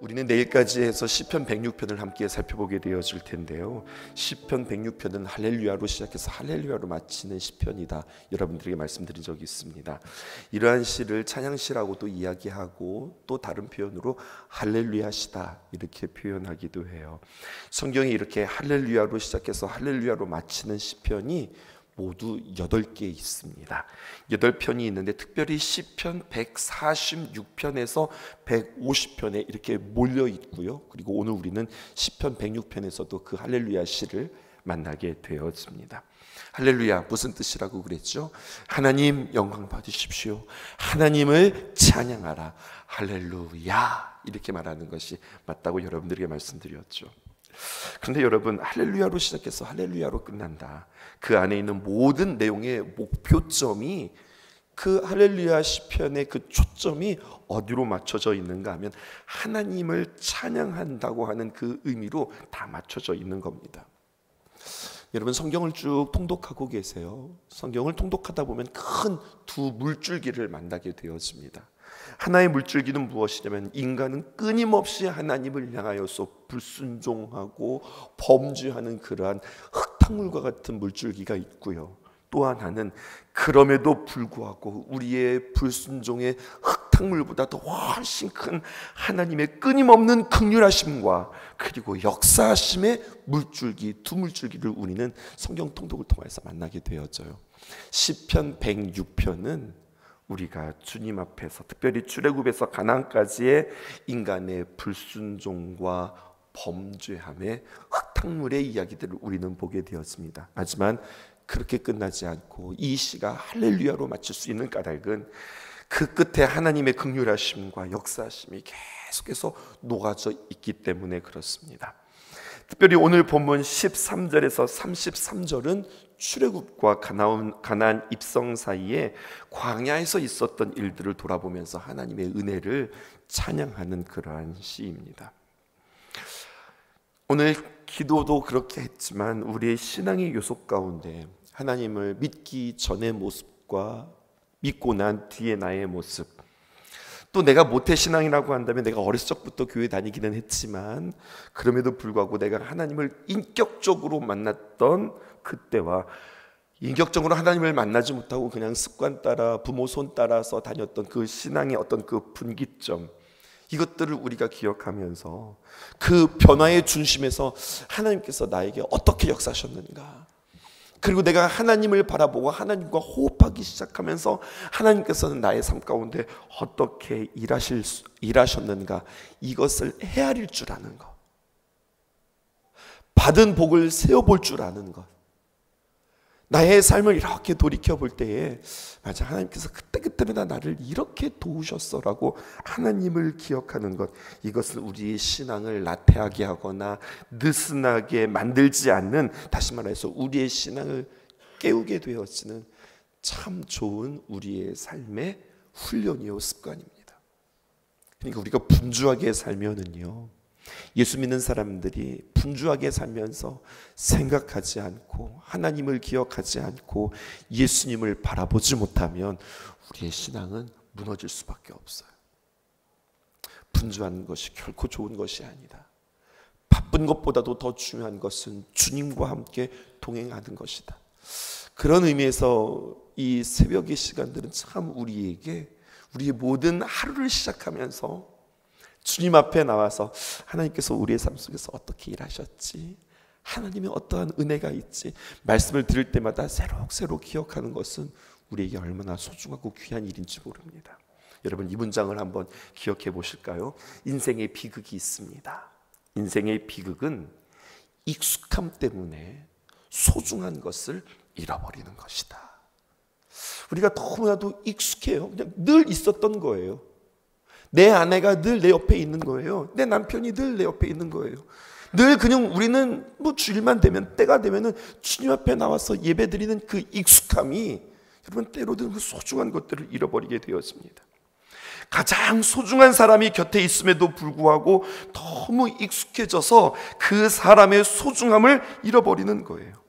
우리는 내일까지 해서 시편 106편을 함께 살펴보게 되어질 텐데요. 시편 106편은 할렐루야로 시작해서 할렐루야로 마치는 시편이다, 여러분들에게 말씀드린 적이 있습니다. 이러한 시를 찬양시라고도 이야기하고 또 다른 표현으로 할렐루야시다 이렇게 표현하기도 해요. 성경에 이렇게 할렐루야로 시작해서 할렐루야로 마치는 시편이 모두 8개 있습니다. 8편이 있는데 특별히 시편 146편에서 150편에 이렇게 몰려 있고요. 그리고 오늘 우리는 시편 106편에서도 그 할렐루야 시를 만나게 되었습니다. 할렐루야 무슨 뜻이라고 그랬죠? 하나님 영광 받으십시오. 하나님을 찬양하라. 할렐루야 이렇게 말하는 것이 맞다고 여러분들에게 말씀드렸죠. 그런데 여러분, 할렐루야로 시작해서 할렐루야로 끝난다. 그 안에 있는 모든 내용의 목표점이, 그 할렐루야 시편의 그 초점이 어디로 맞춰져 있는가 하면 하나님을 찬양한다고 하는 그 의미로 다 맞춰져 있는 겁니다. 여러분, 성경을 쭉 통독하고 계세요. 성경을 통독하다 보면 큰 두 물줄기를 만나게 되었습니다. 하나의 물줄기는 무엇이냐면 인간은 끊임없이 하나님을 향하여서 불순종하고 범죄하는 그러한 흙탕물과 같은 물줄기가 있고요. 또 하나는 그럼에도 불구하고 우리의 불순종의 흙탕물보다 더 훨씬 큰 하나님의 끊임없는 긍휼하심과 그리고 역사하심의 물줄기, 두 물줄기를 우리는 성경 통독을 통해서 만나게 되어져요. 시편 106편은 우리가 주님 앞에서 특별히 출애굽에서 가나안까지의 인간의 불순종과 범죄함의 흙탕물의 이야기들을 우리는 보게 되었습니다. 하지만 그렇게 끝나지 않고 이 시가 할렐루야로 마칠 수 있는 까닭은 그 끝에 하나님의 긍휼하심과 역사하심이 계속해서 녹아져 있기 때문에 그렇습니다. 특별히 오늘 본문 13절에서 33절은 출애굽과 가나안 입성 사이에 광야에서 있었던 일들을 돌아보면서 하나님의 은혜를 찬양하는 그러한 시입니다. 오늘 기도도 그렇게 했지만 우리의 신앙의 요소 가운데 하나님을 믿기 전의 모습과 믿고 난 뒤에 나의 모습, 또 내가 모태신앙이라고 한다면 내가 어렸을 적부터 교회 다니기는 했지만 그럼에도 불구하고 내가 하나님을 인격적으로 만났던 그때와 인격적으로 하나님을 만나지 못하고 그냥 습관 따라 부모 손 따라서 다녔던 그 신앙의 어떤 그 분기점, 이것들을 우리가 기억하면서 그 변화의 중심에서 하나님께서 나에게 어떻게 역사하셨는가, 그리고 내가 하나님을 바라보고 하나님과 호흡하기 시작하면서 하나님께서는 나의 삶 가운데 어떻게 일하셨는가, 이것을 헤아릴 줄 아는 것, 받은 복을 세어볼 줄 아는 것, 나의 삶을 이렇게 돌이켜 볼 때에 맞아, 하나님께서 그때그때마다 나를 이렇게 도우셨어라고 하나님을 기억하는 것, 이것은 우리의 신앙을 나태하게 하거나 느슨하게 만들지 않는, 다시 말해서 우리의 신앙을 깨우게 되어지는 참 좋은 우리의 삶의 훈련이요 습관입니다. 그러니까 우리가 분주하게 살면은요, 예수 믿는 사람들이 분주하게 살면서 생각하지 않고 하나님을 기억하지 않고 예수님을 바라보지 못하면 우리의 신앙은 무너질 수밖에 없어요. 분주한 것이 결코 좋은 것이 아니다. 바쁜 것보다도 더 중요한 것은 주님과 함께 동행하는 것이다. 그런 의미에서 이 새벽의 시간들은 참 우리에게 우리의 모든 하루를 시작하면서 주님 앞에 나와서 하나님께서 우리의 삶 속에서 어떻게 일하셨지, 하나님의 어떠한 은혜가 있지, 말씀을 들을 때마다 새록새록 기억하는 것은 우리에게 얼마나 소중하고 귀한 일인지 모릅니다. 여러분, 이 문장을 한번 기억해 보실까요? 인생의 비극이 있습니다. 인생의 비극은 익숙함 때문에 소중한 것을 잃어버리는 것이다. 우리가 너무나도 익숙해요. 그냥 늘 있었던 거예요. 내 아내가 늘 내 옆에 있는 거예요. 내 남편이 늘 내 옆에 있는 거예요. 늘 그냥 우리는 뭐 주일만 되면, 때가 되면은 주님 앞에 나와서 예배드리는 그 익숙함이 여러분 때로는 그 소중한 것들을 잃어버리게 되었습니다. 가장 소중한 사람이 곁에 있음에도 불구하고 너무 익숙해져서 그 사람의 소중함을 잃어버리는 거예요.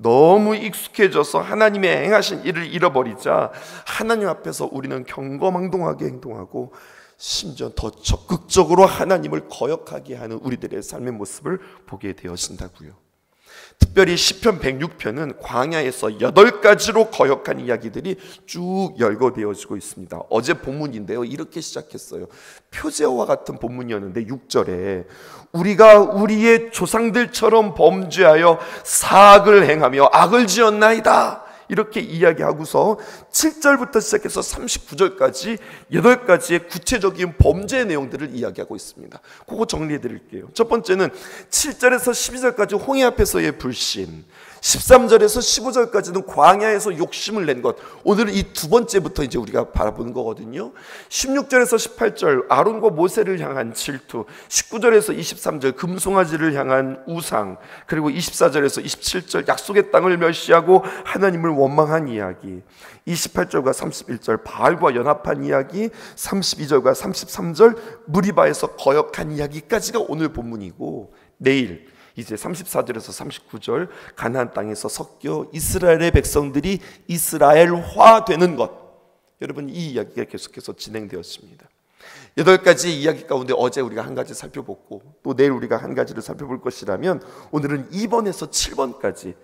너무 익숙해져서 하나님의 행하신 일을 잃어버리자 하나님 앞에서 우리는 경거망동하게 행동하고 심지어 더 적극적으로 하나님을 거역하게 하는 우리들의 삶의 모습을 보게 되어진다고요. 특별히 시편 106편은 광야에서 8가지로 거역한 이야기들이 쭉 열거되어지고 있습니다. 어제 본문인데요, 이렇게 시작했어요. 표제와 같은 본문이었는데 6절에 우리가 우리의 조상들처럼 범죄하여 사악을 행하며 악을 지었나이다, 이렇게 이야기하고서 7절부터 시작해서 39절까지 8가지의 구체적인 범죄의 내용들을 이야기하고 있습니다. 그거 정리해 드릴게요. 첫 번째는 7절에서 12절까지 홍해 앞에서의 불신, 13절에서 15절까지는 광야에서 욕심을 낸 것. 오늘은 이 두 번째부터 이제 우리가 바라보는 거거든요. 16절에서 18절 아론과 모세를 향한 질투, 19절에서 23절 금송아지를 향한 우상, 그리고 24절에서 27절 약속의 땅을 멸시하고 하나님을 원망한 이야기, 28절과 31절 바알과 연합한 이야기, 32절과 33절 무리바에서 거역한 이야기까지가 오늘 본문이고, 내일 이제 34절에서 39절 가나안 땅에서 섞여 이스라엘의 백성들이 이스라엘화 되는 것. 여러분, 이 이야기가 계속해서 진행되었습니다. 8가지 이야기 가운데 어제 우리가 한 가지 살펴봤고, 또 내일 우리가 한 가지를 살펴볼 것이라면 오늘은 2번에서 7번까지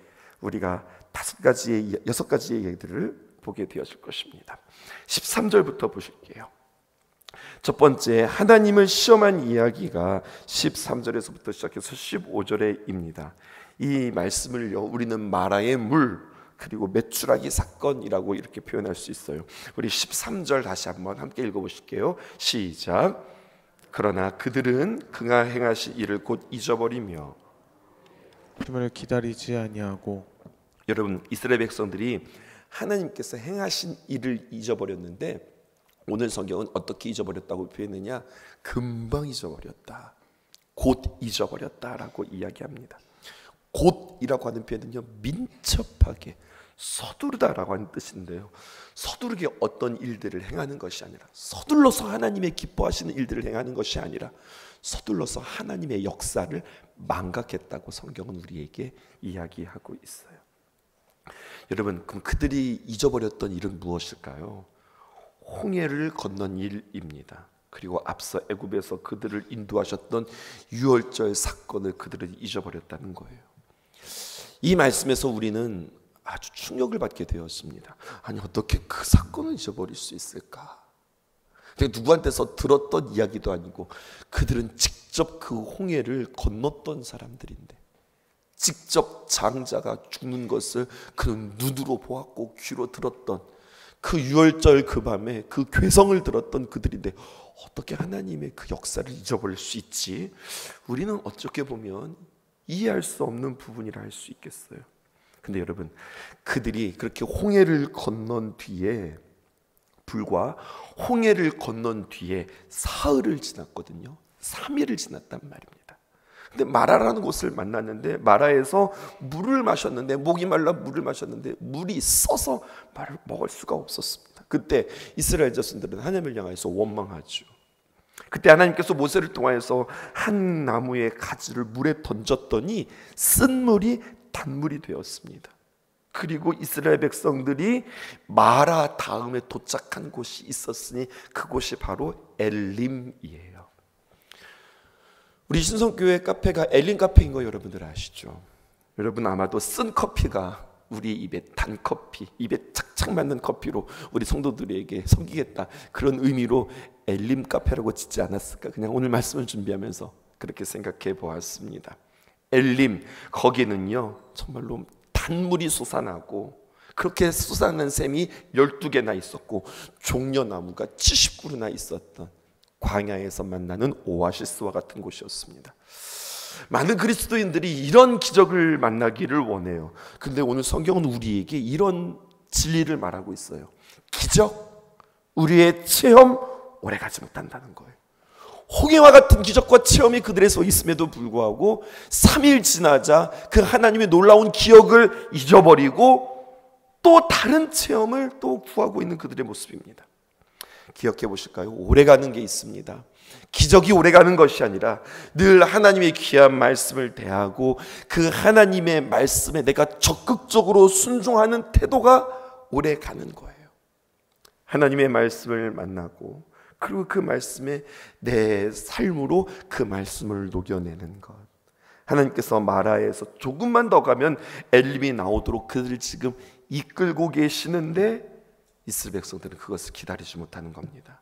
우리가 6가지의 이야기들을 보게 되어질 것입니다. 13절부터 보실게요. 첫 번째, 하나님을 시험한 이야기가 13절에서부터 시작해서 15절에입니다. 이 말씀을요, 우리는 마라의 물 그리고 메추라기 사건이라고 이렇게 표현할 수 있어요. 우리 13절 다시 한번 함께 읽어보실게요. 시작. 그러나 그들은 그가 행하신 일을 곧 잊어버리며 하나님을 기다리지 아니하고. 여러분, 이스라엘 백성들이 하나님께서 행하신 일을 잊어버렸는데 오늘 성경은 어떻게 잊어버렸다고 표현했느냐? 금방 잊어버렸다, 곧 잊어버렸다라고 이야기합니다. 곧이라고 하는 표현은요, 민첩하게 서두르다라고 하는 뜻인데요, 서두르게 어떤 일들을 행하는 것이 아니라, 서둘러서 하나님의 기뻐하시는 일들을 행하는 것이 아니라 서둘러서 하나님의 역사를 망각했다고 성경은 우리에게 이야기하고 있어요. 여러분, 그럼 그들이 잊어버렸던 일은 무엇일까요? 홍해를 건넌 일입니다. 그리고 앞서 애굽에서 그들을 인도하셨던 유월절 사건을 그들은 잊어버렸다는 거예요. 이 말씀에서 우리는 아주 충격을 받게 되었습니다. 아니, 어떻게 그 사건을 잊어버릴 수 있을까? 누구한테서 들었던 이야기도 아니고 그들은 직접 그 홍해를 건넜던 사람들인데, 직접 장자가 죽는 것을 그는 눈으로 보았고 귀로 들었던, 그 유월절 그 밤에 그 괴성을 들었던 그들인데 어떻게 하나님의 그 역사를 잊어버릴 수 있지? 우리는 어떻게 보면 이해할 수 없는 부분이라 할 수 있겠어요. 근데 여러분, 그들이 그렇게 홍해를 건넌 뒤에, 불과 홍해를 건넌 뒤에 사흘을 지났거든요. 3일을 지났단 말입니다. 근데 마라라는 곳을 만났는데 마라에서 물을 마셨는데, 목이 말라 물을 마셨는데 물이 써서 말을 먹을 수가 없었습니다. 그때 이스라엘 자손들은 하나님을 향해서 원망하죠. 그때 하나님께서 모세를 통하여서 한 나무의 가지를 물에 던졌더니 쓴 물이 단물이 되었습니다. 그리고 이스라엘 백성들이 마라 다음에 도착한 곳이 있었으니 그곳이 바로 엘림이에요. 우리 신성교회 카페가 엘림 카페인 거 여러분들 아시죠? 여러분 아마도 쓴 커피가 우리 입에 단 커피, 입에 착착 맞는 커피로 우리 성도들에게 섬기겠다, 그런 의미로 엘림 카페라고 짓지 않았을까? 그냥 오늘 말씀을 준비하면서 그렇게 생각해 보았습니다. 엘림, 거기는요 정말로 단물이 솟아나고, 그렇게 솟아난 샘이 12개나 있었고 종려나무가 70그루나 있었던 광야에서 만나는 오아시스와 같은 곳이었습니다. 많은 그리스도인들이 이런 기적을 만나기를 원해요. 근데 오늘 성경은 우리에게 이런 진리를 말하고 있어요. 기적, 우리의 체험 오래가지 못한다는 거예요. 홍해와 같은 기적과 체험이 그들에서 있음에도 불구하고 3일 지나자 그 하나님의 놀라운 기억을 잊어버리고 또 다른 체험을 또 구하고 있는 그들의 모습입니다. 기억해 보실까요? 오래가는 게 있습니다. 기적이 오래가는 것이 아니라 늘 하나님의 귀한 말씀을 대하고 그 하나님의 말씀에 내가 적극적으로 순종하는 태도가 오래가는 거예요. 하나님의 말씀을 만나고 그리고 그 말씀에 내 삶으로 그 말씀을 녹여내는 것. 하나님께서 마라에서 조금만 더 가면 엘림이 나오도록 그들을 지금 이끌고 계시는데 이스라엘 백성들은 그것을 기다리지 못하는 겁니다.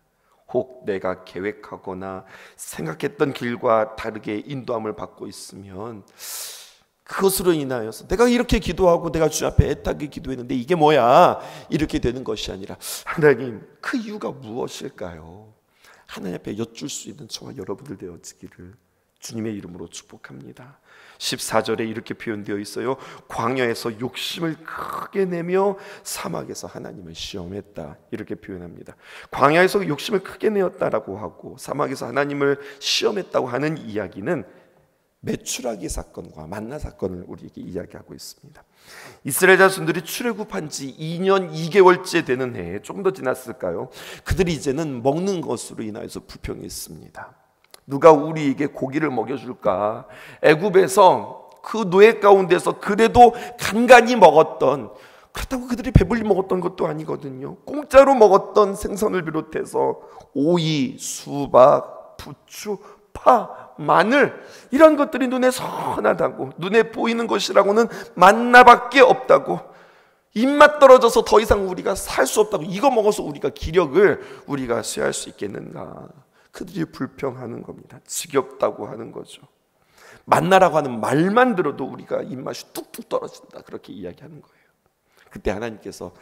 혹 내가 계획하거나 생각했던 길과 다르게 인도함을 받고 있으면 그것으로 인하여서 내가 이렇게 기도하고 내가 주 앞에 애타게 기도했는데 이게 뭐야? 이렇게 되는 것이 아니라 하나님, 그 이유가 무엇일까요? 하나님 앞에 여쭐 수 있는 저와 여러분들 되어지기를 주님의 이름으로 축복합니다. 14절에 이렇게 표현되어 있어요. 광야에서 욕심을 크게 내며 사막에서 하나님을 시험했다, 이렇게 표현합니다. 광야에서 욕심을 크게 내었다라고 하고 사막에서 하나님을 시험했다고 하는 이야기는 메추라기 사건과 만나 사건을 우리에게 이야기하고 있습니다. 이스라엘 자손들이 출애굽한 지 2년 2개월째 되는 해에 조금 더 지났을까요? 그들이 이제는 먹는 것으로 인하여서 불평했습니다. 누가 우리에게 고기를 먹여줄까? 애굽에서 그 노예 가운데서 그래도 간간히 먹었던, 그렇다고 그들이 배불리 먹었던 것도 아니거든요. 공짜로 먹었던 생선을 비롯해서 오이, 수박, 부추, 파, 마늘, 이런 것들이 눈에 선하다고, 눈에 보이는 것이라고는 만나밖에 없다고, 입맛 떨어져서 더 이상 우리가 살 수 없다고, 이거 먹어서 우리가 기력을 우리가 쇠할 수 있겠는가? 그들이 불평하는 겁니다. 지겹다고 하는 거죠. 만나라고 하는 말만 들어도 우리가 입맛이 뚝뚝 떨어진다, 그렇게 이야기하는 거예요. 그때 하나님께서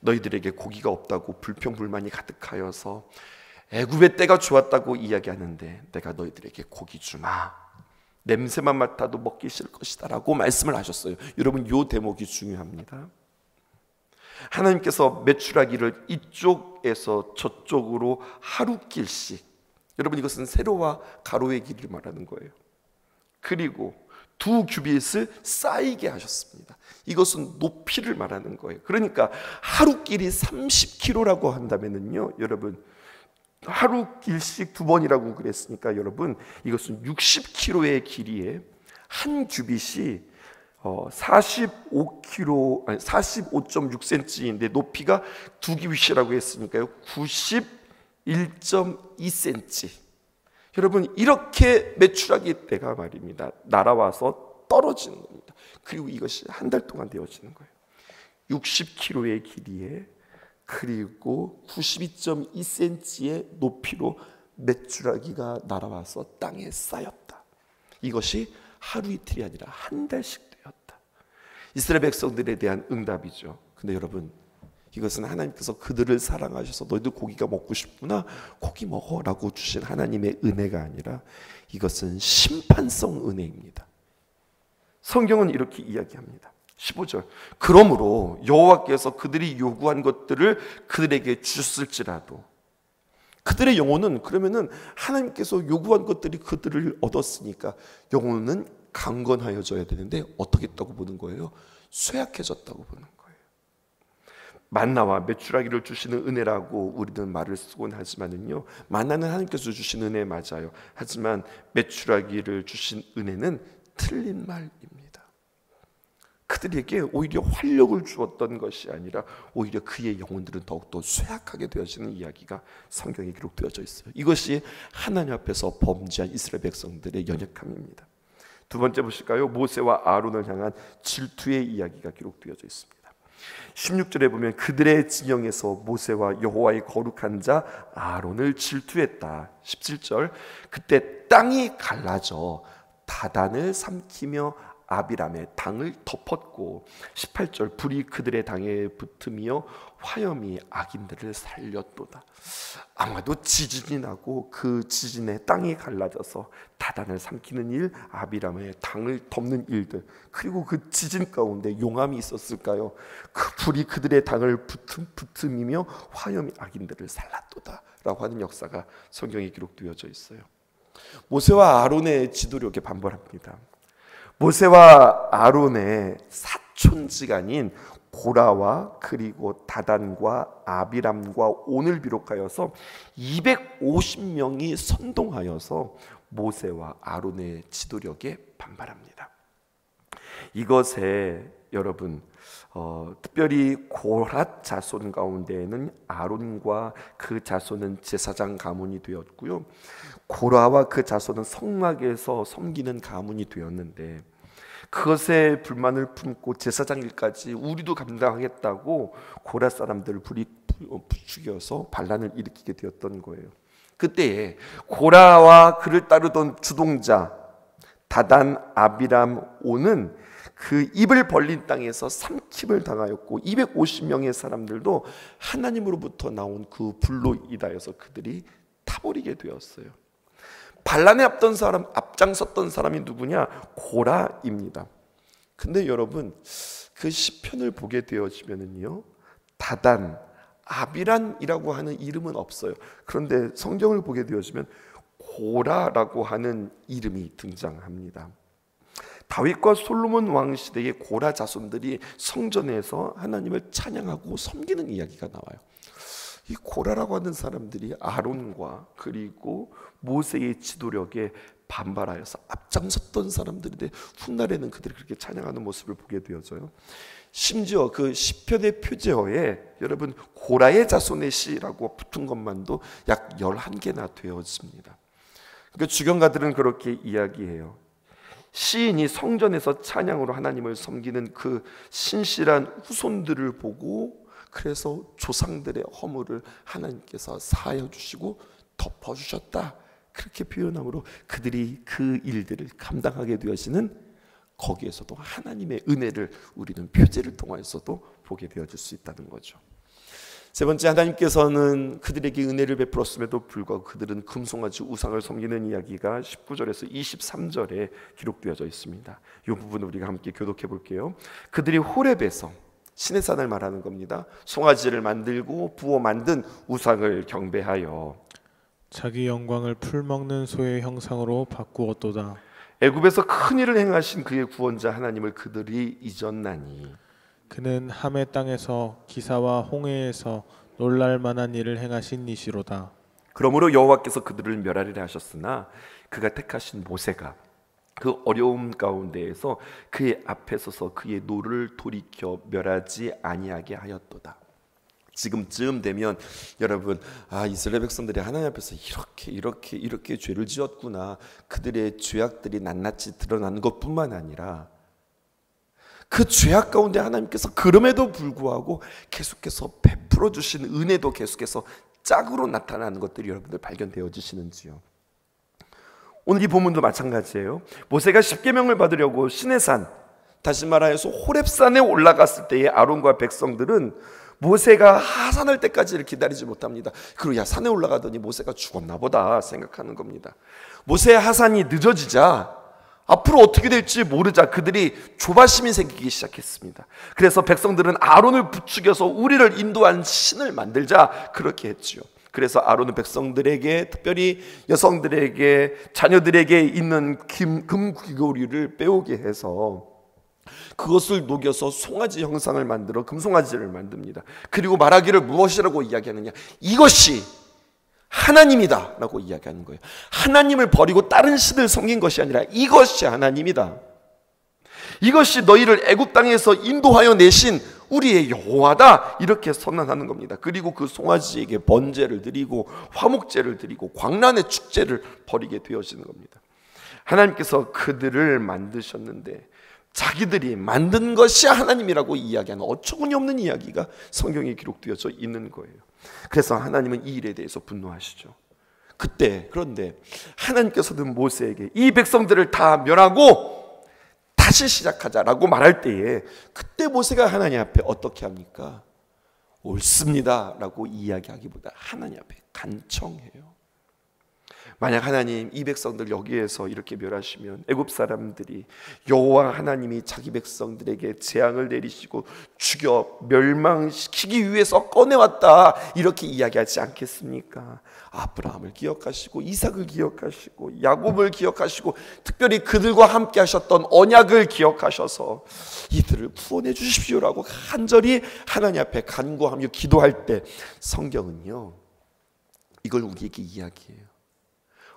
너희들에게 고기가 없다고 불평불만이 가득하여서 애굽의 때가 좋았다고 이야기하는데 내가 너희들에게 고기 주마, 냄새만 맡아도 먹기 싫을 것이다 라고 말씀을 하셨어요. 여러분, 이 대목이 중요합니다. 하나님께서 메추라기를 이쪽에서 저쪽으로 하루 길씩, 여러분 이것은 세로와 가로의 길을 말하는 거예요. 그리고 2규빗을 쌓이게 하셨습니다. 이것은 높이를 말하는 거예요. 그러니까 하루 길이 30km라고 한다면요, 여러분 하루 길씩 2번이라고 그랬으니까 여러분 이것은 60km의 길이에 한 규빗이 45km, 아니 45.6cm인데 높이가 2규빗이라고 했으니까요 91.2cm. 여러분 이렇게 메추라기 때가 말입니다 날아와서 떨어지는 겁니다. 그리고 이것이 한 달 동안 되어지는 거예요. 60km의 길이에 그리고 92.2cm의 높이로 메추라기가 날아와서 땅에 쌓였다. 이것이 하루 이틀이 아니라 한 달씩 되었다. 이스라엘 백성들에 대한 응답이죠. 근데 여러분 이것은 하나님께서 그들을 사랑하셔서 너희들 고기가 먹고 싶구나, 고기 먹어라고 주신 하나님의 은혜가 아니라 이것은 심판성 은혜입니다. 성경은 이렇게 이야기합니다. 15절, 그러므로 여호와께서 그들이 요구한 것들을 그들에게 주셨을지라도, 그들의 영혼은, 그러면은 하나님께서 요구한 것들이 그들을 얻었으니까 영혼은 강건하여져야 되는데 어떻게 했다고 보는 거예요? 쇠약해졌다고 보는 거예요. 만나와 메추라기를 주시는 은혜라고 우리는 말을 쓰곤 하지만은요, 만나는 하나님께서 주신 은혜 맞아요. 하지만 메추라기를 주신 은혜는 틀린 말입니다. 그들에게 오히려 활력을 주었던 것이 아니라 오히려 그의 영혼들은 더욱더 쇠약하게 되어지는 이야기가 성경에 기록되어져 있어요. 이것이 하나님 앞에서 범죄한 이스라엘 백성들의 연약함입니다. 두 번째 보실까요? 모세와 아론을 향한 질투의 이야기가 기록되어져 있습니다. 16절에 보면 그들의 진영에서 모세와 여호와의 거룩한 자 아론을 질투했다. 17절, 그때 땅이 갈라져 다단을 삼키며 아비람의 당을 덮었고, 18절, 불이 그들의 당에 붙으며 화염이 악인들을 살렸도다. 아마도 지진이 나고 그 지진에 땅이 갈라져서 다단을 삼키는 일, 아비람의 당을 덮는 일들, 그리고 그 지진 가운데 용암이 있었을까요? 그 불이 그들의 당을 붙음이며 화염이 악인들을 살랐도다 라고 하는 역사가 성경에 기록되어져 있어요. 모세와 아론의 지도력에 반발합니다. 모세와 아론의 사촌지간인 고라와 그리고 다단과 아비람과 온을 비롯하여서 250명이 선동하여서 모세와 아론의 지도력에 반발합니다. 이것에 여러분 특별히 고랏 자손 가운데에는 아론과 그 자손은 제사장 가문이 되었고요, 고라와 그 자손은 성막에서 섬기는 가문이 되었는데, 그것에 불만을 품고 제사장 일까지 우리도 감당하겠다고 고라 사람들을 부추겨서 반란을 일으키게 되었던 거예요. 그때에 고라와 그를 따르던 주동자 다단, 아비람, 오는 그 입을 벌린 땅에서 삼킴을 당하였고 250명의 사람들도 하나님으로부터 나온 그 불로 인하여서 그들이 타버리게 되었어요. 반란에 앞장섰던 사람이 누구냐? 고라입니다. 근데 여러분, 그 시편을 보게 되어지면은요, 다단, 아비란이라고 하는 이름은 없어요. 그런데 성경을 보게 되어지면 고라라고 하는 이름이 등장합니다. 다윗과 솔로몬 왕 시대의 고라 자손들이 성전에서 하나님을 찬양하고 섬기는 이야기가 나와요. 이 고라라고 하는 사람들이 아론과 그리고 모세의 지도력에 반발하여서 앞장섰던 사람들인데, 훗날에는 그들이 그렇게 찬양하는 모습을 보게 되어져요. 심지어 그 시편의 표제어에 여러분 고라의 자손의 시라고 붙은 것만도 약 11개나 되어집니다. 그러니까 주경가들은 그렇게 이야기해요. 시인이 성전에서 찬양으로 하나님을 섬기는 그 신실한 후손들을 보고, 그래서 조상들의 허물을 하나님께서 사하여 주시고 덮어주셨다, 그렇게 표현함으로 그들이 그 일들을 감당하게 되어지는, 거기에서도 하나님의 은혜를 우리는 표제를 통하여서도 보게 되어질 수 있다는 거죠. 세 번째, 하나님께서는 그들에게 은혜를 베풀었음에도 불구하고 그들은 금송아지 우상을 섬기는 이야기가 19절에서 23절에 기록되어져 있습니다. 이 부분을 우리가 함께 교독해 볼게요. 그들이 호렙에서, 신의 산을 말하는 겁니다, 송아지를 만들고 부어 만든 우상을 경배하여 자기 영광을 풀먹는 소의 형상으로 바꾸었도다. 애굽에서 큰 일을 행하신 그의 구원자 하나님을 그들이 잊었나니 그는 함의 땅에서 기사와 홍해에서 놀랄 만한 일을 행하신 이시로다. 그러므로 여호와께서 그들을 멸하리라 하셨으나 그가 택하신 모세가 그 어려움 가운데에서 그의 앞에 서서 그의 노를 돌이켜 멸하지 아니하게 하였도다. 지금쯤 되면 여러분, 이스라엘 백성들이 하나님 앞에서 이렇게 죄를 지었구나, 그들의 죄악들이 낱낱이 드러나는 것뿐만 아니라 그 죄악 가운데 하나님께서 그럼에도 불구하고 계속해서 베풀어 주신 은혜도 계속해서 짝으로 나타나는 것들이 여러분들 발견되어지시는지요? 오늘 이 본문도 마찬가지예요. 모세가 십계명을 받으려고 시내산, 다시 말하여서 호렙산에 올라갔을 때의 아론과 백성들은 모세가 하산할 때까지를 기다리지 못합니다. 그리고 산에 올라가더니 모세가 죽었나 보다 생각하는 겁니다. 모세의 하산이 늦어지자 앞으로 어떻게 될지 모르자 그들이 조바심이 생기기 시작했습니다. 그래서 백성들은 아론을 부추겨서 우리를 인도한 신을 만들자, 그렇게 했지요. 그래서 아론은 백성들에게, 특별히 여성들에게, 자녀들에게 있는 금 귀고리를 빼오게 해서 그것을 녹여서 송아지 형상을 만들어 금송아지를 만듭니다. 그리고 말하기를 무엇이라고 이야기하느냐? 이것이 하나님이다 라고 이야기하는 거예요. 하나님을 버리고 다른 신을 섬긴 것이 아니라 이것이 하나님이다, 이것이 너희를 애굽 땅에서 인도하여 내신 우리의 여호와다, 이렇게 선언하는 겁니다. 그리고 그 송아지에게 번제를 드리고 화목제를 드리고 광란의 축제를 벌이게 되어지는 겁니다. 하나님께서 그들을 만드셨는데 자기들이 만든 것이 하나님이라고 이야기하는 어처구니 없는 이야기가 성경에 기록되어져 있는 거예요. 그래서 하나님은 이 일에 대해서 분노하시죠. 그런데 하나님께서는 모세에게 이 백성들을 다 멸하고 다시 시작하자라고 말할 때에, 그때 모세가 하나님 앞에 어떻게 합니까? 옳습니다 라고 이야기하기보다 하나님 앞에 간청해요. 만약 하나님 이 백성들 여기에서 이렇게 멸하시면 애굽 사람들이 여호와 하나님이 자기 백성들에게 재앙을 내리시고 죽여 멸망시키기 위해서 꺼내왔다, 이렇게 이야기하지 않겠습니까? 아브라함을 기억하시고 이삭을 기억하시고 야곱을 기억하시고 특별히 그들과 함께 하셨던 언약을 기억하셔서 이들을 구원해 주십시오라고 간절히 하나님 앞에 간구하며 기도할 때, 성경은요 이걸 우리에게 이야기해요.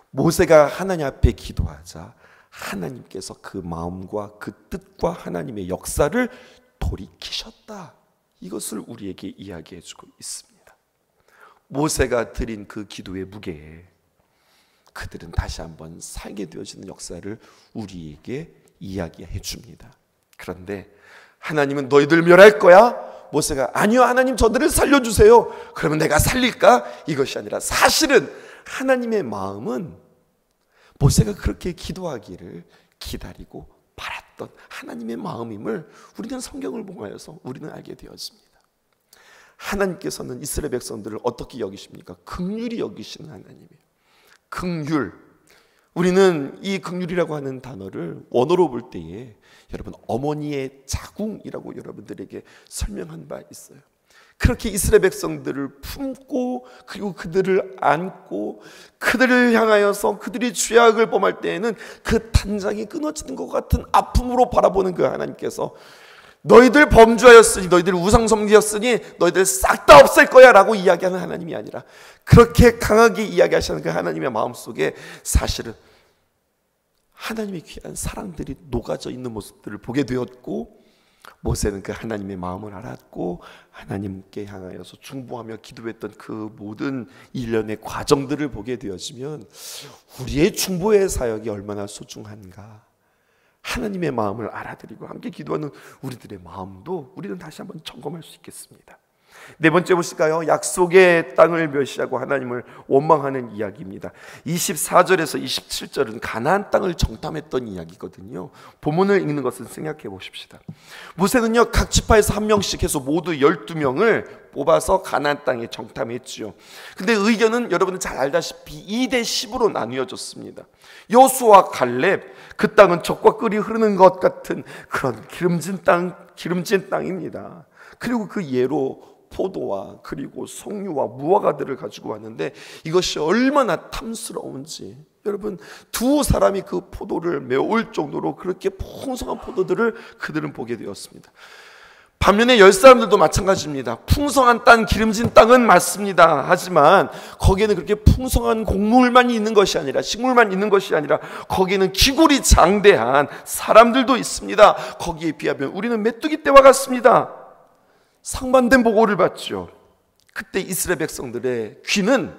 모세가 하나님 앞에 기도하자 하나님께서 그 마음과 그 뜻과 하나님의 역사를 돌이키셨다. 이것을 우리에게 이야기해 주고 있습니다. 모세가 드린 그 기도의 무게에 그들은 다시 한번 살게 되어지는 역사를 우리에게 이야기해 줍니다. 그런데 하나님은 너희들 멸할 거야? 모세가 아니요, 하나님 저들을 살려주세요. 그러면 내가 살릴까? 이것이 아니라 사실은 하나님의 마음은 모세가 그렇게 기도하기를 기다리고 바랐던 하나님의 마음임을 우리는 성경을 통하여서 우리는 알게 되었습니다. 하나님께서는 이스라엘 백성들을 어떻게 여기십니까? 긍휼히 여기시는 하나님이에요. 긍휼. 우리는 이 긍휼이라고 하는 단어를 원어로 볼 때에 여러분 어머니의 자궁이라고 여러분들에게 설명한 바 있어요. 그렇게 이스라엘 백성들을 품고 그리고 그들을 안고 그들을 향하여서 그들이 죄악을 범할 때에는 그 단장이 끊어지는 것 같은 아픔으로 바라보는 그 하나님께서 너희들 범죄하였으니 너희들 우상 섬기었으니 너희들 싹 다 없앨 거야 라고 이야기하는 하나님이 아니라 그렇게 강하게 이야기하시는 그 하나님의 마음속에 사실은 하나님의 귀한 사랑들이 녹아져 있는 모습들을 보게 되었고 모세는 그 하나님의 마음을 알았고 하나님께 향하여서 중보하며 기도했던 그 모든 일련의 과정들을 보게 되어지면 우리의 중보의 사역이 얼마나 소중한가, 하나님의 마음을 알아들이고 함께 기도하는 우리들의 마음도 우리는 다시 한번 점검할 수 있겠습니다. 네 번째 보실까요? 약속의 땅을 멸시하고 하나님을 원망하는 이야기입니다. 24절에서 27절은 가나안 땅을 정탐했던 이야기거든요. 본문을 읽는 것은 생각해 보십시다. 모세는요 각 지파에서 한 명씩 해서 모두 12명을 뽑아서 가나안 땅에 정탐했지요. 근데 의견은 여러분은 잘 알다시피 2대 10으로 나뉘어졌습니다. 여호수아와 갈렙, 그 땅은 젖과 꿀이 흐르는 것 같은 그런 기름진 땅입니다. 그리고 그 예로 포도와 그리고 석류와 무화과들을 가지고 왔는데 이것이 얼마나 탐스러운지 여러분, 두 사람이 그 포도를 메울 정도로 그렇게 풍성한 포도들을 그들은 보게 되었습니다. 반면에 10사람들도 마찬가지입니다. 풍성한 땅, 기름진 땅은 맞습니다. 하지만 거기에는 그렇게 풍성한 곡물만 있는 것이 아니라, 식물만 있는 것이 아니라 거기에는 기골이 장대한 사람들도 있습니다. 거기에 비하면 우리는 메뚜기 떼와 같습니다. 상반된 보고를 받죠. 그때 이스라엘 백성들의 귀는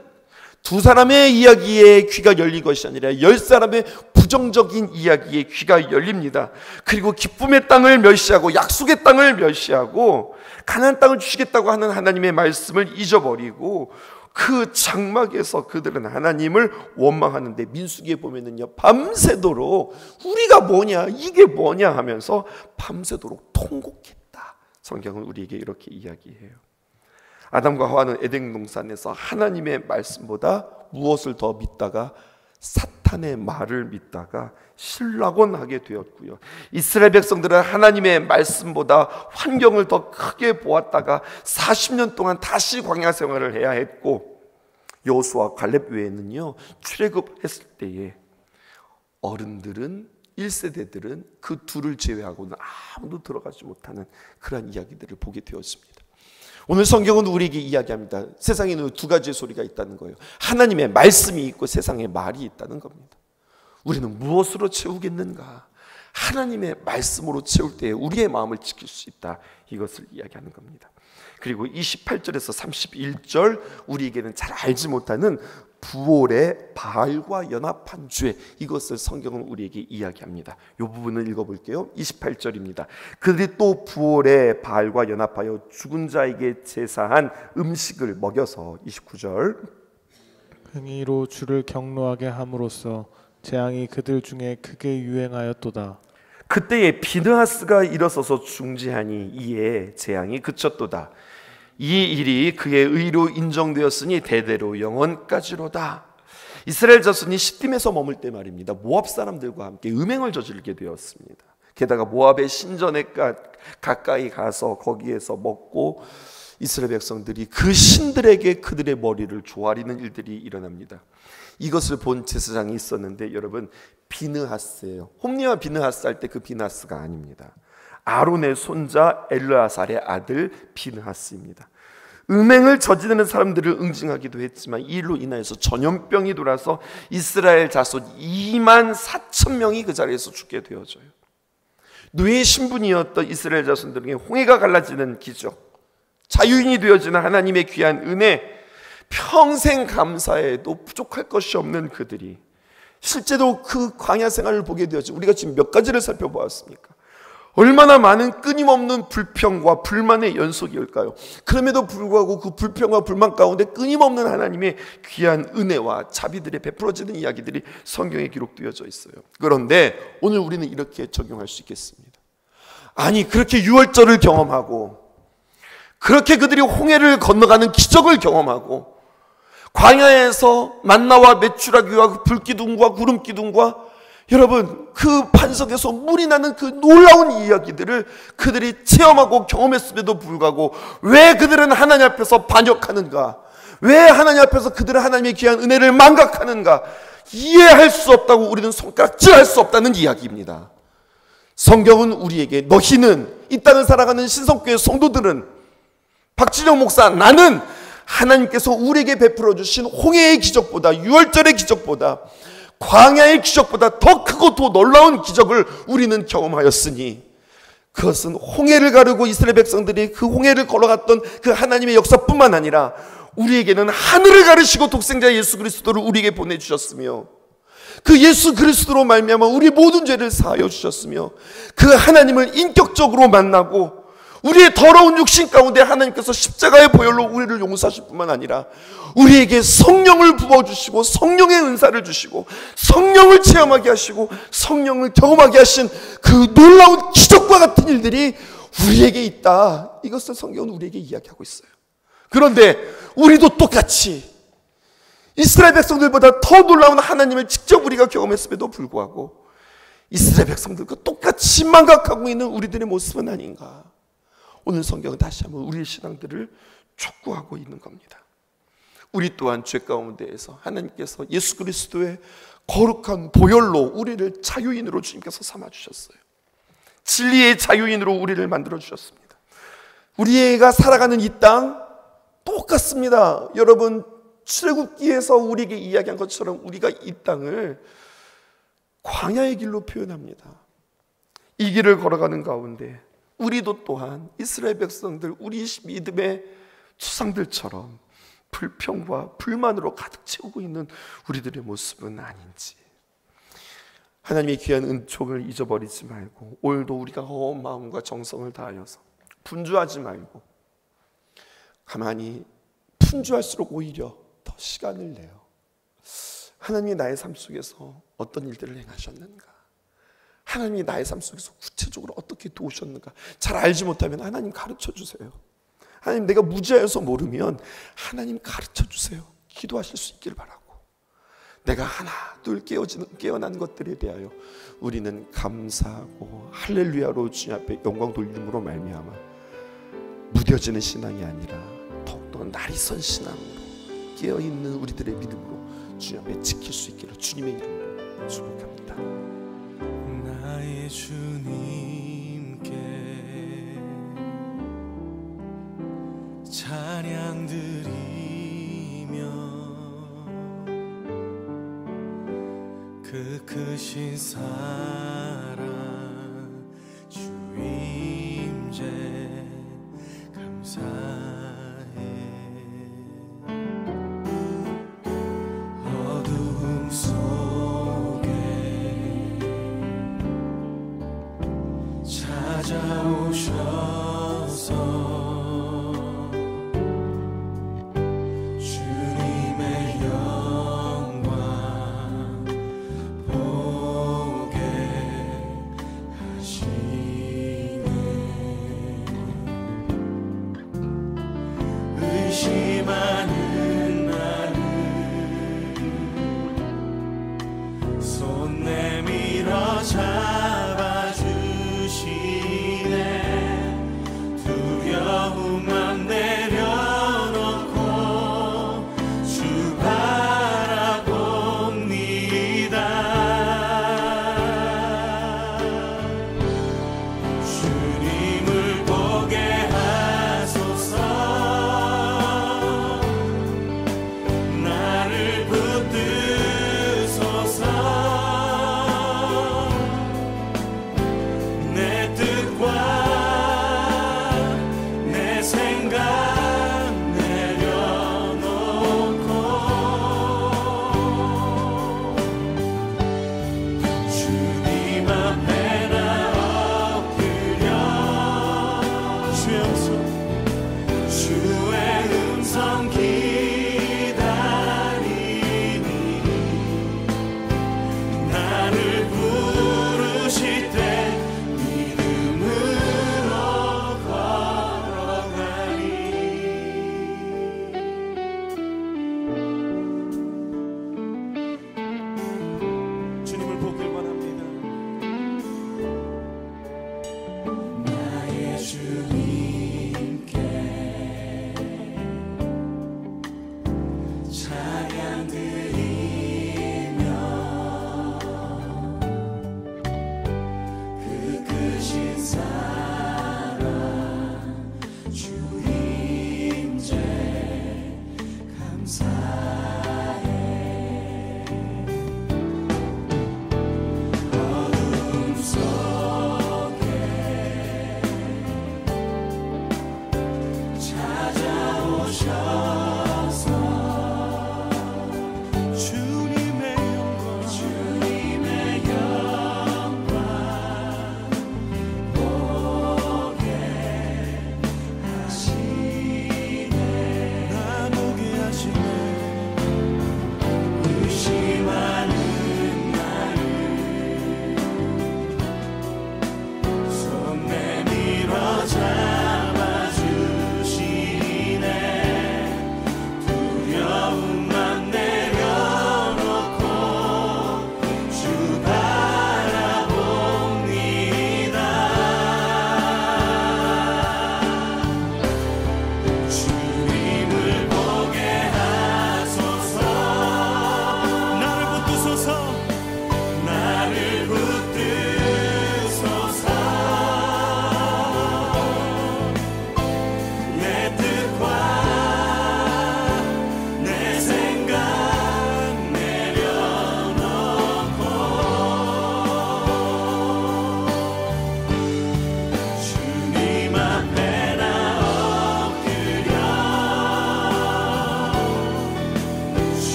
두 사람의 이야기에 귀가 열린 것이 아니라 10사람의 부정적인 이야기에 귀가 열립니다. 그리고 기쁨의 땅을 멸시하고 약속의 땅을 멸시하고 가나안 땅을 주시겠다고 하는 하나님의 말씀을 잊어버리고 그 장막에서 그들은 하나님을 원망하는데, 민수기에 보면은요 밤새도록 우리가 뭐냐 이게 뭐냐 하면서 밤새도록 통곡했다. 성경은 우리에게 이렇게 이야기해요. 아담과 하와는 에덴 동산에서 하나님의 말씀보다 무엇을 더 믿다가 사탄의 말을 믿다가 신락원 하게 되었고요. 이스라엘 백성들은 하나님의 말씀보다 환경을 더 크게 보았다가 40년 동안 다시 광야 생활을 해야 했고, 여호수아 갈렙 외에는요 출애굽했을 때에 어른들은 1세대들은 그 둘을 제외하고는 아무도 들어가지 못하는 그런 이야기들을 보게 되었습니다. 오늘 성경은 우리에게 이야기합니다. 세상에는 두 가지의 소리가 있다는 거예요. 하나님의 말씀이 있고 세상에 말이 있다는 겁니다. 우리는 무엇으로 채우겠는가? 하나님의 말씀으로 채울 때 우리의 마음을 지킬 수 있다. 이것을 이야기하는 겁니다. 그리고 28절에서 31절, 우리에게는 잘 알지 못하는 부올의 바알과 연합한 죄, 이것을 성경은 우리에게 이야기합니다. 이 부분을 읽어볼게요. 28절입니다. 그들이 또 부올의 바알과 연합하여 죽은 자에게 제사한 음식을 먹여서, 29절, 행위로 주를 경노하게 함으로써 재앙이 그들 중에 크게 유행하였도다. 그때에 비느하스가 일어서서 중지하니 이에 재앙이 그쳤도다. 이 일이 그의 의로 인정되었으니 대대로 영원까지로다. 이스라엘 자손이 시딤에서 머물 때 말입니다, 모압 사람들과 함께 음행을 저지르게 되었습니다. 게다가 모압의 신전에 가까이 가서 거기에서 먹고 이스라엘 백성들이 그 신들에게 그들의 머리를 조아리는 일들이 일어납니다. 이것을 본 제사장이 있었는데 여러분, 비느하스예요. 홈리와 비느하스 할 때 그 비느하스가 아닙니다. 아론의 손자 엘르아살의 아들 비느하스입니다. 음행을 저지르는 사람들을 응징하기도 했지만 이 일로 인하여서 전염병이 돌아서 이스라엘 자손 2만 4천 명이 그 자리에서 죽게 되어져요. 노예의 신분이었던 이스라엘 자손들에게 홍해가 갈라지는 기적, 자유인이 되어지는 하나님의 귀한 은혜, 평생 감사해도 부족할 것이 없는 그들이 실제로 그 광야 생활을 보게 되었죠. 우리가 지금 몇 가지를 살펴보았습니까? 얼마나 많은 끊임없는 불평과 불만의 연속일까요? 그럼에도 불구하고 그 불평과 불만 가운데 끊임없는 하나님의 귀한 은혜와 자비들이 베풀어지는 이야기들이 성경에 기록되어져 있어요. 그런데 오늘 우리는 이렇게 적용할 수 있겠습니다. 아니, 그렇게 유월절을 경험하고 그렇게 그들이 홍해를 건너가는 기적을 경험하고 광야에서 만나와 메추라기와 불기둥과 구름기둥과 여러분 그 반석에서 물이 나는 그 놀라운 이야기들을 그들이 체험하고 경험했음에도 불구하고 왜 그들은 하나님 앞에서 반역하는가? 왜 하나님 앞에서 그들은 하나님의 귀한 은혜를 망각하는가? 이해할 수 없다고 우리는 손가락질할 수 없다는 이야기입니다. 성경은 우리에게 너희는, 이 땅을 살아가는 신성교회 성도들은, 박진영 목사, 나는 하나님께서 우리에게 베풀어 주신 홍해의 기적보다, 유월절의 기적보다, 광야의 기적보다 더 크고 더 놀라운 기적을 우리는 경험하였으니 그것은 홍해를 가르고 이스라엘 백성들이 그 홍해를 걸어갔던 그 하나님의 역사뿐만 아니라 우리에게는 하늘을 가르시고 독생자 예수 그리스도를 우리에게 보내주셨으며 그 예수 그리스도로 말미암아 우리 모든 죄를 사하여 주셨으며 그 하나님을 인격적으로 만나고 우리의 더러운 육신 가운데 하나님께서 십자가의 보혈로 우리를 용서하실 뿐만 아니라 우리에게 성령을 부어주시고 성령의 은사를 주시고 성령을 체험하게 하시고 성령을 경험하게 하신 그 놀라운 기적과 같은 일들이 우리에게 있다. 이것을 성경은 우리에게 이야기하고 있어요. 그런데 우리도 똑같이 이스라엘 백성들보다 더 놀라운 하나님을 직접 우리가 경험했음에도 불구하고 이스라엘 백성들과 똑같이 망각하고 있는 우리들의 모습은 아닌가. 오늘 성경은 다시 한번 우리의 신앙들을 촉구하고 있는 겁니다. 우리 또한 죄 가운데에서 하나님께서 예수 그리스도의 거룩한 보혈로 우리를 자유인으로 주님께서 삼아주셨어요. 진리의 자유인으로 우리를 만들어주셨습니다. 우리가 살아가는 이 땅 똑같습니다. 여러분, 출애굽기에서 우리에게 이야기한 것처럼 우리가 이 땅을 광야의 길로 표현합니다. 이 길을 걸어가는 가운데 우리도 또한 이스라엘 백성들, 우리 믿음의 조상들처럼 불평과 불만으로 가득 채우고 있는 우리들의 모습은 아닌지, 하나님의 귀한 은총을 잊어버리지 말고 오늘도 우리가 온 마음과 정성을 다하여서 분주하지 말고 가만히 분주할수록 오히려 더 시간을 내요. 하나님이 나의 삶 속에서 어떤 일들을 행하셨는가, 하나님이 나의 삶 속에서 구체적으로 어떻게 도우셨는가 잘 알지 못하면 하나님 가르쳐 주세요. 하나님, 내가 무지하여서 모르면 하나님 가르쳐 주세요. 기도하실 수 있기를 바라고, 내가 하나 둘 깨어난 것들에 대하여 우리는 감사하고 할렐루야로 주님 앞에 영광 돌림으로 말미암아 무뎌지는 신앙이 아니라 더욱더 날이 선 신앙으로 깨어있는 우리들의 믿음으로 주님 앞에 지킬 수 있기를 주님의 이름으로 축복합니다. 나의 주님께 찬양 드리며 그 크신 사랑 주 임재 감사해. 어둠 속에 찾아오셔서 주님의 영광 보게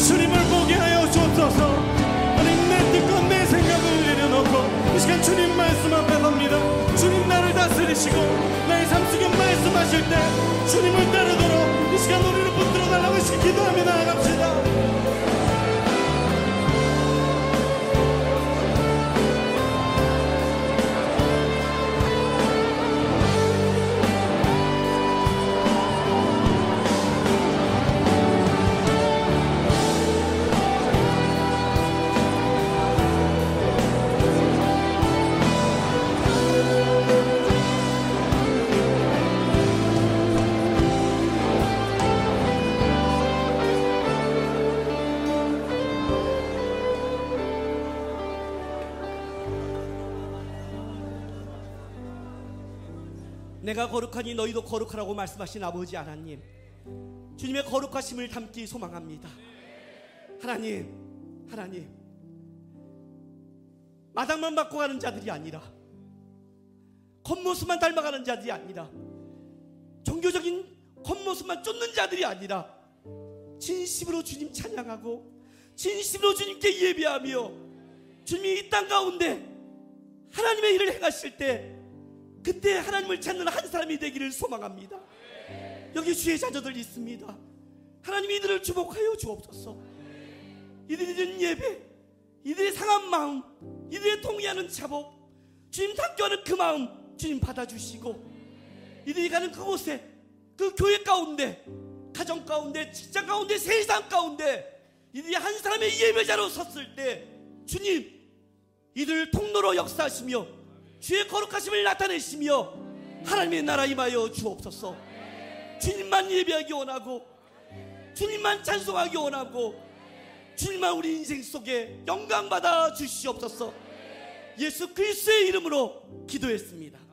주님을 보게 하여 주옵소서. 하나님, 내 뜻과 내 생각을 내려놓고 이 시간 주님 말씀 앞에 섭니다. 주님 나를 다스리시고 나의 삶 속에 말씀하실 때 주님을 따르도록 이 시간 우리를 붙들어 달라고 기도하며 나아갑시다. 내가 거룩하니 너희도 거룩하라고 말씀하신 아버지 하나님, 주님의 거룩하심을 담기 소망합니다. 하나님, 마당만 받고 가는 자들이 아니라, 겉모습만 닮아가는 자들이 아니라, 종교적인 겉모습만 쫓는 자들이 아니라, 진심으로 주님 찬양하고 진심으로 주님께 예배하며 주님이 이 땅 가운데 하나님의 일을 행하실 때 그때 하나님을 찾는 한 사람이 되기를 소망합니다. 여기 주의 자녀들 있습니다. 하나님, 이들을 주목하여 주옵소서. 이들이 드린 예배, 이들의 상한 마음, 이들의 동의하는 자복, 주님 함께하는 그 마음 주님 받아주시고, 이들이 가는 그곳에, 그 교회 가운데, 가정 가운데, 직장 가운데, 세상 가운데 이들이 한 사람의 예배자로 섰을 때 주님, 이들을 통로로 역사하시며 주의 거룩하심을 나타내시며 하나님의 나라 임하여 주옵소서. 주님만 예배하기 원하고, 주님만 찬송하기 원하고, 주님만 우리 인생 속에 영광 받아 주시옵소서. 예수 그리스도의 이름으로 기도했습니다.